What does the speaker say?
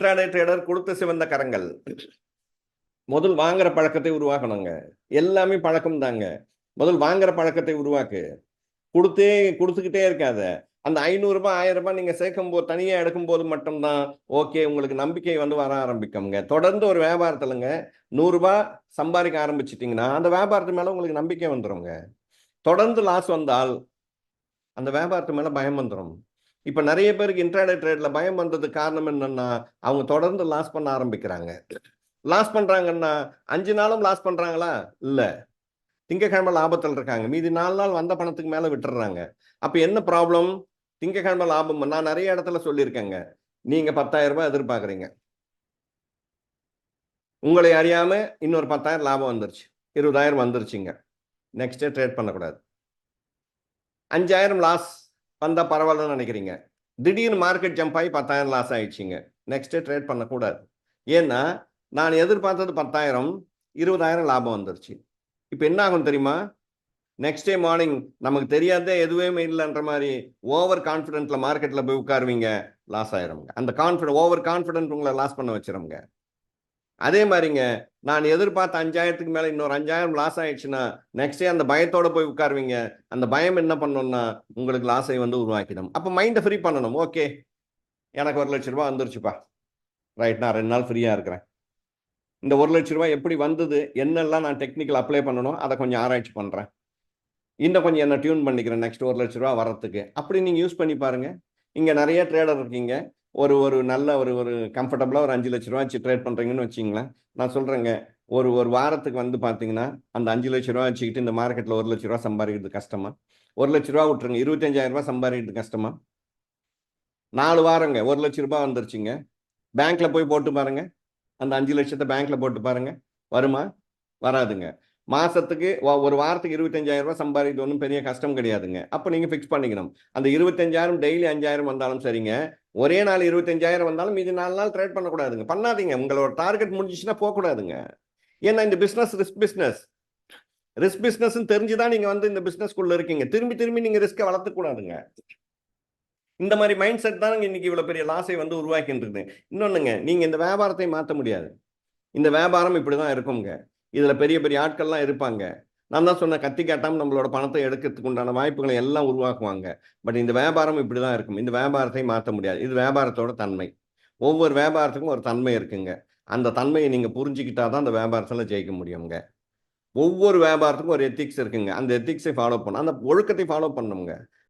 Intraday trader கொடுத்து சிவந்த கரங்கள். முதல் வாங்குற பழக்கத்தை உருவாக்கணுங்க. எல்லாமே பழக்கம் தாங்க. முதல் வாங்குற பழக்கத்தை உருவாக்கு. குடுத்துக்கிட்டே இருக்காத. அந்த ரூ. 500 ரூ. 1000 நீங்க சேர்க்கும்போது தனியா எடுக்கும்போது மட்டும் தான் ஓகே உங்களுக்கு நம்பிக்கை வந்து வர ஆரம்பிக்கும்ங்க. தொடர்ந்து ஒரு வியாபாரத்துலங்க ரூ. 100 சம்பாதிக்க ஆரம்பிச்சுட்டீங்கன்னா, அந்த வியாபாரத்து மேல உங்களுக்கு நம்பிக்கை வந்துருங்க. தொடர்ந்து லாஸ் வந்தால் அந்த வியாபாரத்து மேல பயம் வந்துரும். இப்ப நெறைய பேருக்கு இன்ட்ராடே ட்ரேட்ல பயம் வந்ததுக்கு காரணம் என்னன்னா, அவங்க தொடர்ந்து லாஸ் பண்ண ஆரம்பிக்கிறாங்க. லாஸ் பண்றாங்கன்னா, 5 நாளும் லாஸ் பண்றாங்களா? இல்ல. திங்கட்கிழமை லாபத்துல இருக்காங்க. மீதி 4 நாள் வந்த பணத்துக்கு மேல விட்டுர்றாங்க. அப்ப என்ன ப்ராப்ளம்? திங்கட்கிழமை லாபம் நான் நெறைய இடத்துல சொல்லியிருக்கேங்க. நீங்க ரூ. 10,000 எதிர்பார்க்குறீங்க. உங்களை அறியாம இன்னொரு 10,000 லாபம் வந்துருச்சு. 20,000 வந்துருச்சுங்க. நெக்ஸ்ட் டே ட்ரேட் பண்ணக்கூடாது. 5,000 லாஸ் வந்தா பரவாயில்லன்னு நினைக்கிறீங்க. திடீர்னு மார்க்கெட் ஜம்ப் ஆகி 10,000 லாஸ் ஆயிடுச்சுங்க. நெக்ஸ்ட் டே ட்ரேட் பண்ணக்கூடாது. ஏன்னா, நான் எதிர்பார்த்தது 10,000 20,000 லாபம் வந்துருச்சு. இப்ப என்ன ஆகும் தெரியுமா? நெக்ஸ்ட் டே மார்னிங் நமக்கு தெரியாதே எதுவுமே இல்லைன்ற மாதிரி ஓவர் கான்ஃபிடென்ட்ல மார்க்கெட்ல போய் உட்காருவீங்க. லாஸ் ஆயிருங்க. அந்த ஓவர் கான்ஃபிடென்ட் உங்களை லாஸ் பண்ண வச்சிருங்க. அதே மாதிரிங்க நான் எதிர்பார்த்த 5,000க்கு மேல இன்னொரு 5,000 லாஸ் ஆயிடுச்சுன்னா நெக்ஸ்ட் டே அந்த பயத்தோட போய் உட்காருவீங்க. அந்த பயம் என்ன பண்ணணும்னா உங்களுக்கு லாஸை வந்து உருவாக்கிடும். அப்ப மைண்டை ஃப்ரீ பண்ணணும். ஓகே எனக்கு 1,00,000 வந்துருச்சுப்பா. ரைட் நான் 2 நாள் ஃப்ரீயா இருக்கிறேன். இந்த 1,00,000 எப்படி வந்தது என்னெல்லாம் நான் டெக்னிக்கல் அப்ளை பண்ணணும் அதை கொஞ்சம் ஆராய்ச்சி பண்றேன். இன்னும் கொஞ்சம் என்ன டியூன் பண்ணிக்கிறேன் நெக்ஸ்ட் 1,00,000 வர்றதுக்கு. அப்படி நீங்க யூஸ் பண்ணி பாருங்க. இங்க நிறைய ட்ரேடர் இருக்கீங்க. ஒரு ஒரு நல்ல ஒரு ஒரு கம்ஃபர்டபுளா ஒரு 5,00,000 வச்சு ட்ரேட் பண்றீங்கன்னு வச்சுங்களேன். நான் சொல்றேங்க ஒரு ஒரு வாரத்துக்கு வந்து பார்த்தீங்கன்னா, அந்த 5,00,000 வச்சுக்கிட்டு இந்த மார்க்கெட்ல 1,00,000 சம்பாதிக்கிறது கஷ்டமா? 1,00,000 விட்டுருங்க. 25,000 சம்பாதிக்கிறது கஷ்டமா? 4 வாரங்க 1,00,000 வந்துருச்சுங்க. பேங்க்ல போய் போட்டு பாருங்க. அந்த 5,00,000 பேங்க்ல போட்டு பாருங்க. வருமா? வராதுங்க. மாசத்துக்கு ஒரு வாரத்துக்கு 25,000 சம்பாதிக்கிறது ஒன்றும் பெரிய கஷ்டம் கிடையாதுங்க. அப்ப நீங்க ஃபிக்ஸ் பண்ணிக்கணும். அந்த 25,000 டெய்லி 5,000 வந்தாலும் சரிங்க. ஒரே நாள் 25,000 வந்தாலும் மீதி 4 நாள் ட்ரேட் பண்ணக்கூடாதுங்க. பண்ணாதீங்க. உங்களோட டார்கெட் முடிஞ்சிச்சுன்னா போகக்கூடாதுங்க. ஏன்னா இந்த business risk business. Risk business தெரிஞ்சுதான் நீங்க வந்து இந்த பிசினஸ்க்குள்ள இருக்கீங்க. திரும்பி திரும்பி நீங்க ரிஸ்கை வளர்த்துக் கூடாதுங்க. இந்த மாதிரி மைண்ட் செட் தான் இன்னைக்கு இவ்வளவு பெரிய லாஸை வந்து உருவாக்கின்றது. இன்னொன்னுங்க நீங்க இந்த வியாபாரத்தை மாற்ற முடியாது. இந்த வியாபாரம் இப்படிதான் இருக்குங்க. இதுல பெரிய பெரிய ஆட்கள்லாம் இருப்பாங்க. நான் தான் சொன்ன கத்தி காட்டாம நம்மளோட பணத்தை எடுக்கிறதுக்கு உண்டான வாய்ப்புகளை எல்லாம் உருவாக்குவாங்க. பட் இந்த வியாபாரம் இப்படிதான் இருக்கும். இந்த வியாபாரத்தை மாற்ற முடியாது. இது வியாபாரத்தோட தன்மை. ஒவ்வொரு வியாபாரத்துக்கும் ஒரு தன்மை இருக்குங்க. அந்த தன்மையை நீங்க புரிஞ்சுக்கிட்டாதான் அந்த வியாபாரத்துல ஜெயிக்க முடியுங்க. ஒவ்வொரு வியாபாரத்துக்கும் ஒரு எத்திக்ஸ் இருக்குங்க. அந்த எத்திக்ஸை ஃபாலோ பண்ணணும். அந்த ஒழுக்கத்தை ஃபாலோ பண்ணணுங்க.